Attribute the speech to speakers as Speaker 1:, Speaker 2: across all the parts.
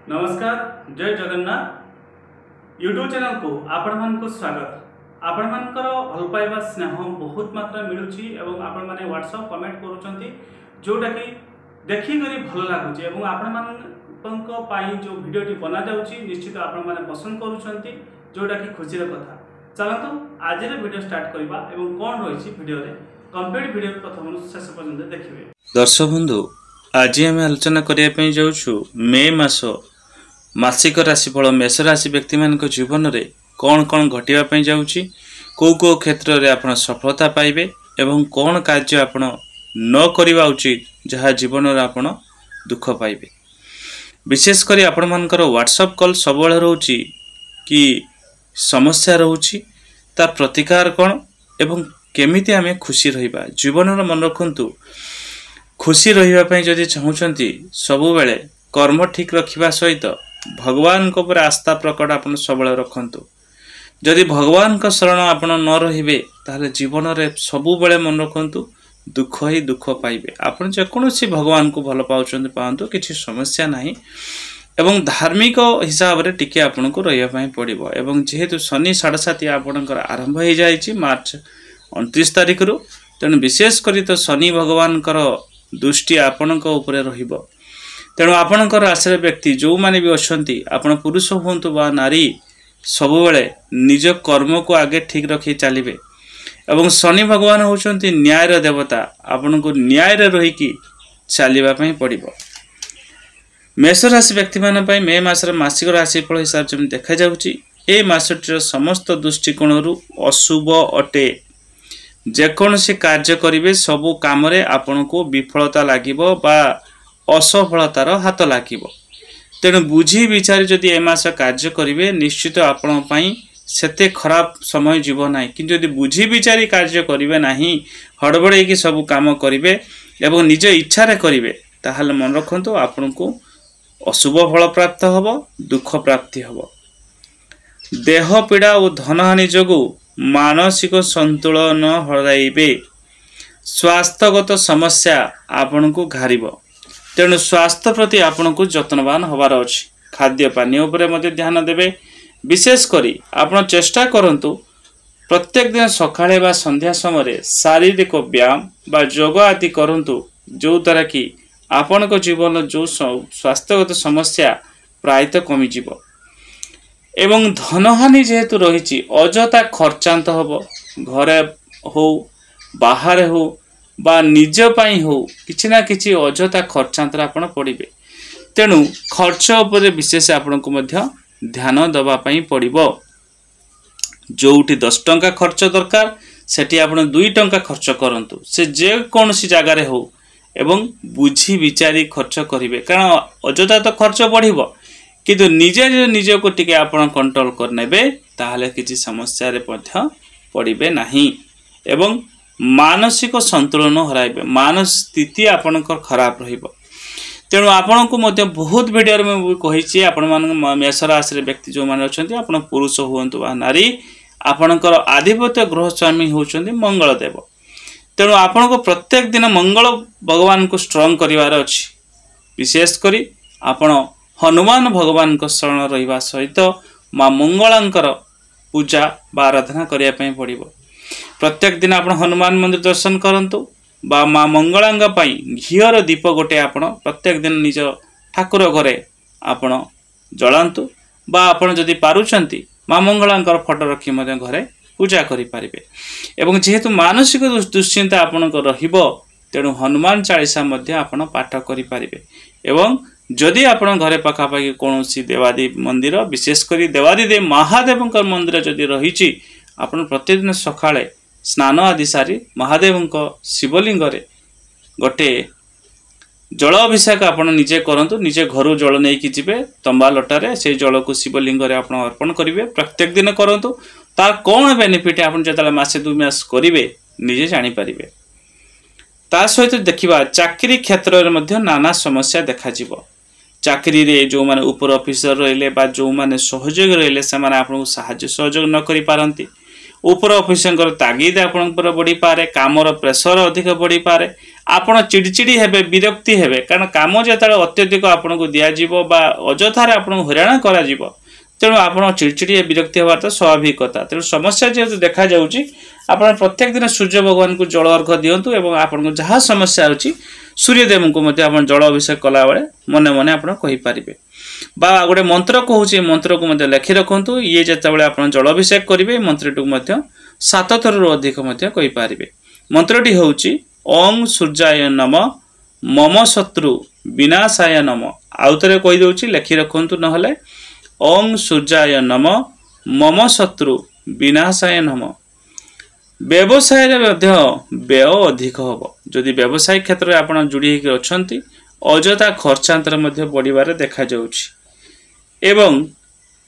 Speaker 1: नमस्कार जय Jagannath YouTube channel को आपण मानक स्वागत। आपण मानकर भल पाइबा स्नेह बहुत मात्रा मिलुची एवं आपण माने व्हाट्सएप कमेंट करूचंती जोटा कि देखि करी भल लागुची एवं आपण मानक पाई जो वीडियोटी बना जाउची निश्चित आपण माने पसंद करूचंती जोटा कि खुशी रे कथा। चलंतु आज रे वीडियो स्टार्ट करबा एवं कोन रहिची वीडियो रे कंप्लीट वीडियो प्रथम शेष पर्यंत देखिबे।
Speaker 2: दर्शक बंधु आज आम आलोचना करने जाऊँ मे मास मासिक राशिफल मेष राशि व्यक्ति मान जीवन में कौन कौन घटवाई जाऊँगी कौ कौ क्षेत्र में आप सफलता पाइबे एवं कौन कार्य आप न करवा उचित जहाँ जीवन में आप दुख पाइबे। विशेषकर आपण मानकर व्हाट्सएप कॉल सब रोचे कि समस्या रोचे तार प्रतिकार कौन एवं केमिति आमे खुशी रहिबा जीवन में मन रखु खुशी रही जदि चाहूँगी सबु बेले कर्म ठीक रखा सहित भगवान को ऊपर आस्था प्रकट आप सब रखु। जदि भगवान का शरण आप न रे ताहले जीवन में सबु बेले मन रखु दुख ही दुख पाइबे। आप जेकोसी भगवान को भल पाउछन्ति पांतु किसी समस्या नहीं एवं धार्मिक हिसाब से टिके आपन को रही पड़ो। एवं जेहेतु शनि 7.5 आपणकर आरंभ हो जाए मार्च 29 तारिख रु तेणु विशेषकर तो शनि भगवान दृष्टि आपण रहिबो। तेणु आपणकर राशि व्यक्ति जो माने भी अच्छी आपण पुरुष हुंतु बा नारी सबु बेले निज कर्म को आगे ठीक रखी चलिए। एवं शनि भगवान होउछन्ति न्यायर देवता आपण को न्याय रहीकि चलवाई पड़ो। मेष राशि व्यक्ति मान मे मासर मासिक राशिफल हिसाब से देखा जाउची ए मासटीर समस्त दृष्टिकोण अशुभ अटे। जेकोसी कार्य करेंगे सबू कम आपण को विफलता लगे बा असफलतार हाथ लगे। तेणु बुझी विचार जदि ए मास कार्य करेंगे निश्चित आपण सेते खराब समय जीव ना कि जदि बुझी विचारी कार्य करेंगे ना हड़बड़े कि सब काम करेंगे एवं निज इच्छा करेंगे ताहले मन रखु आपण को अशुभ फल प्राप्त हम दुख प्राप्ति हम। देह पीड़ा और धनहानि जोगु मानसिक संतुलन हराइबे। स्वास्थ्यगत समस्या आपण को घारिब तेणु स्वास्थ्य प्रति आपण को जत्नवान होबार अछि। खाद्य पानी उपरे मध्य ध्यान देबे। विशेष करी आपण चेष्टा करंतु प्रत्येक दिन सकाळे बा संध्या समय शारीरिक व्यायाम बा योग आदि करंतु जो द्वारा कि आपण को जीवन जो स्वास्थ्यगत समस्या प्रायतः कमी जीव। एवं धनहानि जेहेतु रही अजथा खर्चांत हम घरे हो बाहर हो बा निज पाई हो किछि ना किछि अजथा खर्चांत आपण पड़े। तेणु खर्च उपर विशेष आपण को मध्य ध्यान दबा पई पड़िबो। जोउठी 10 टंका खर्च दरकार सेठी आपण 2 टंका खर्च करंतु से जे कोनसी जगार हो एवं बुझी विचारी खर्च करिवे कारण अजथा तो खर्च बढ़िबो किंतु निजे निज को टिके आपण कंट्रोल करनेबे ताहले किसी समस्या रे पथ्य पड़िबे नाही एवं मानसिक संतुलन हराइबे। मानसिक स्थिति आपणकर खराब रहिबो। तेणु आपण को मध्य बहुत वीडियो में कहिछि आपण मान मेष राशि व्यक्ति जो माने अछंती आपण पुरुष हुंतु बा नारी आपणकर आधिपत्य ग्रह स्वामी होउछंती मंगल देव। तेणु आपण को प्रत्येक दिन मंगल भगवान को स्ट्रांग करिवार अछि। विशेष करी आपण हनुमान भगवान को शरण रहिबा सहित माँ मंगलांकर पूजा बा आराधना करिया पई पड़िबो। प्रत्येक दिन आपण हनुमान मंदिर दर्शन करंतु बा माँ मंगलांग पई घियर दीप गोटे आपण प्रत्येक दिन निज ठाकुर घरे आपण जलांतु बा आपण जदि पारुचंती माँ मंगलांकर फोटो रखी मध्य घरे पूजा करि पारिबे। एवं जेहेतु मानसिक दुश्चिंता आपणको रहिबो तेणु हनुमान चालीसा मध्य आपण पाठ करि पारिबे। एवं जदि आपण घरे पाखापाखि कौन देवादेव मंदिर विशेषकर देवादिदेव महादेव मंदिर जदि रही आपण प्रतिदिन सकाळे स्नान आदि सारी महादेव शिवलिंग गोटे जल अभिषेक आपण निजे करंतु। निजे घर जल नहीं कि जीवे तंबा लटारे से जल को शिवलिंग आपण अर्पण करेंगे प्रत्येक दिन करंतु। तार कौन बेनिफिट आपण जतले मासे 2 मास करेंगे निजे जानि पारिबे। ता सहित देखिबा चाकरी क्षेत्र में मध्य नाना समस्या देखा जीवो। चाकरी रे जो माने ऊपर ऑफिसर रहिले बा जो माने सहयोग रहिले से माने आपन सहाय्य सहयोग न करि पारंती। ऊपर ऑफिसर तागिद आपन पर बढ़ी पारे कामर प्रेशर अधिक बढ़ी पारे ଆପଣ ଚିड़ଚିड़ी ହେବେ, ବିରକ୍ତି ହେବେ, କାରଣ କାମ ଯେତେବେଳେ ଅତ୍ୟଧିକ ଆପଣଙ୍କୁ ଦିଆଯିବ ବା ଅଯଥାରେ ଆପଣଙ୍କୁ ହଇରାଣ କରାଯିବ, ତେଣୁ ଆପଣ ଚିड़ଚିड़ी ବିରକ୍ତି ହେବା ତ ସ୍ୱାଭାବିକ କଥା। ତେଣୁ ସମସ୍ୟା ଯେହେତୁ ଦେଖାଯାଉଛି, ଆପଣ ପ୍ରତ୍ୟେକ ଦିନ ସୂର୍ଯ୍ୟ ଭଗବାନଙ୍କୁ ଜଳ ଅର୍ଘ୍ୟ ଦିଅନ୍ତୁ ଏବଂ ଆପଣଙ୍କୁ ଯାହା ସମସ୍ୟା ଅଛି ସୂର୍ଯ୍ୟଦେବଙ୍କୁ ମଧ୍ୟ ଆପଣ ଜଳ ଅଭିଷେକ କଲାବେଳେ ମନେ ମନେ ଆପଣ କହିପାରିବେ। ବା ଗୋଟେ ମନ୍ତ୍ର କହୁଛି, ମନ୍ତ୍ରକୁ ମଧ୍ୟ ଲେଖି ରଖନ୍ତୁ। ଇଏ ଯେତେବେଳେ ଆପଣ ଜଳ ଅଭିଷେକ କରିବେ ମନ୍ତ୍ରଟିକୁ ମଧ୍ୟ 7 ଥରରୁ ଅଧିକ ମଧ୍ୟ କହିପାରିବେ। ମନ୍ତ୍ରଟି ହେଉଛି ଓଂ ସୂର୍ଯ୍ୟାୟ ନମ ମମ ଶତ୍ରୁ ବିନାଶାୟ ନମ। ଆଉ ଥରେ କହିଦେଉଛି, ଲେଖି ରଖନ୍ତୁ ନହେଲେ। ଓଂ ସୂର୍ଯ୍ୟାୟ ନମ ମମ ଶତ୍ରୁ ବିନାଶାୟ ନମ। ବ୍ୟବସାୟରେ ମଧ୍ୟ ବ୍ୟୟ ଅଧିକ ହେବ। ଯଦି ବ୍ୟବସାୟିକ କ୍ଷେତ୍ରରେ ଆପଣ ଯୋଡ଼ି ହୋଇକି ଅଛନ୍ତି, ଅଯଥା ଖର୍ଚ୍ଚାନ୍ତର ମଧ୍ୟ ବଢ଼ିବାରେ ଦେଖାଯାଉଛି ଏବଂ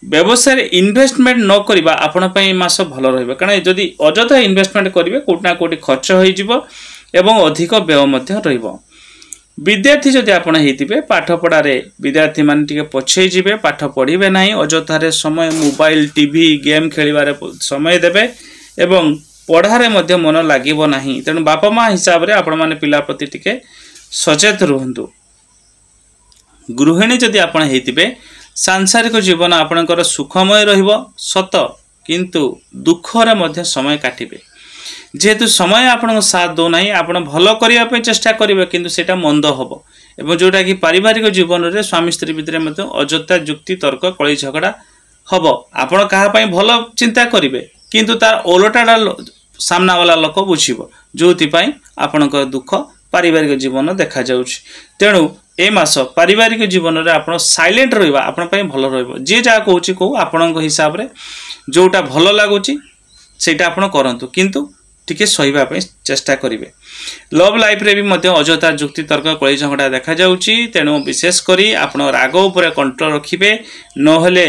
Speaker 2: ବ୍ୟବସାୟରେ ଇନଭେଷ୍ଟମେଣ୍ଟ ନ କରିବା ଆପଣ ପାଇଁ ମାସ ଭଲ ରହିବ। କାରଣ ଯଦି ଅଯଥା ଇନଭେଷ୍ଟମେଣ୍ଟ କରିବେ କୋଉଠି ନା କୋଉଠି ଖର୍ଚ୍ଚ ହୋଇଯିବ ଏବଂ ଅଧିକ ବ୍ୟୟ ମଧ୍ୟ ରହିବ। विद्यार्थी जदि आपण होइतिबे पाठ पढ़ारे विद्यार्थी मान टिके पछेई जिबे, पाठ पढ़िबे नाही, अजथारे समय मोबाइल टीवी गेम खेलिबारे समय देबे एवं पढ़ारे मध्य मन लागिबो नाही। तेणु बापा माँ हिसाब रे आपण माने पिला प्रति टिके सचेत रहंतु। गृहिणी जदि आपण होइतिबे सांसारिक जीवन आपणकर सुखमय रहिबो सत, किंतु दुखरे मध्य समय काटिबे। जेहेतु समय आपन साथ दो नहीं, आपन भल करने चेष्टा करेंगे किंतु सेटा मंद हम एवं जोटा कि पारिवारिक जीवन में स्वामी स्त्री भितर अजथा युक्ति तर्क कलि झगड़ा हम। आपन कहा भल चिंता करेंगे किंतु तार ओलटाटा सामना वाला लोक बुझीब, जो आपण दुख पारिवारिक जीवन देखा जाउछि। तेणु ए मास पारिवारिक जीवन में आप साइलेंट रहा आपण भल रही। जी जहाँ कहूँ कहू आपण हिसाब से जोटा भल लगुच सेटा आपण करंतु, किंतु टिके सहिबा पे चेष्टा करिवे। लव लाइफ रे भी मध्य अजथा युक्ति तर्क कलि झगड़ा देखा जाउछि। तेणु विशेष करी आपण राग उपर कंट्रोल रखिबे, नहले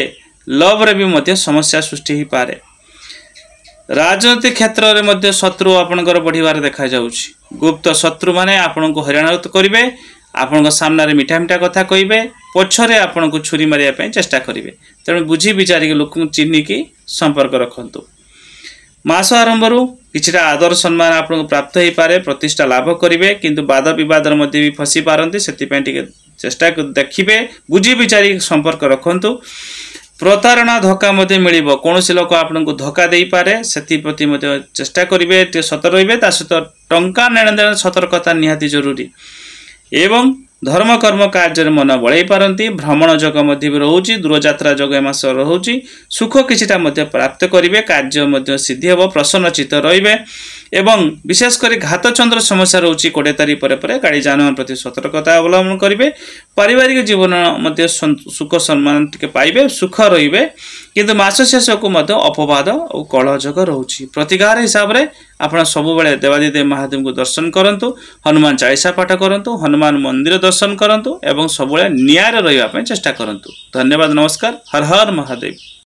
Speaker 2: लव रे भी मध्य समस्या सृष्टि ही पारे। राजनीतिक क्षेत्र रे मध्य शत्रु आपणकर बढ़िबार देखा जाउछि। गुप्त शत्रु माने आपण को हैरान करिवे, आपण को सामने रे मीठा मीठा कथा कहिबे, पछरे आपण को छुरी मारिया पे चेष्टा करिवे। तेणु बुझी विचारी के लोक चिन्ह की संपर्क रखंतु। मास आरंभ किछिटा आदर सम्मान आपको प्राप्त हो पारे, प्रतिष्ठा लाभ करेंगे, किंतु वाद विवाद मध्य भी फसी पारती। से चेष्टा देखिए, बुझी विचारी संपर्क रखंतु। प्रतारणा धोखा मध्य मिलिबो, कौन सी लोक आपको धोखा दे पारे, से चेष्टा करेंगे, सतर्क रहिबे। ता सहित टंका नेण देण सतर्कता निहाती जरूरी। एवं धर्म कर्म कार्य मन बढ़ाई पारती। भ्रमण जग मध्य भी रोचे, दूरयात्रा जग मास रोचे। सुख किछिटा मध्य प्राप्त करेंगे, कार्य मध्य सिद्धि हेब, प्रसन्न चित्त रहिबे। एवं विशेषकर घातचंद्र समस्या रोचे 20 तारीख पर गाड़ी जानवाहन प्रति सतर्कता अवलंबन करेंगे। पारिवारिक जीवन मध्य सुख सम्मान टिके पाइबे, सुख रहिबे, किंतु मास शेष को मध्य अपवाद और कलह जग रोचे। प्रतिकार हिसाब से आपण सब बेले देवादिदेव महादेव को दर्शन करंतु, हनुमान चालीसा पाठ करंतु, हनुमान मंदिर दर्शन करंतु एवं सब बेले न्याय रहिबा पय चेष्टा करंतु। धन्यवाद, नमस्कार, हर हर महादेव।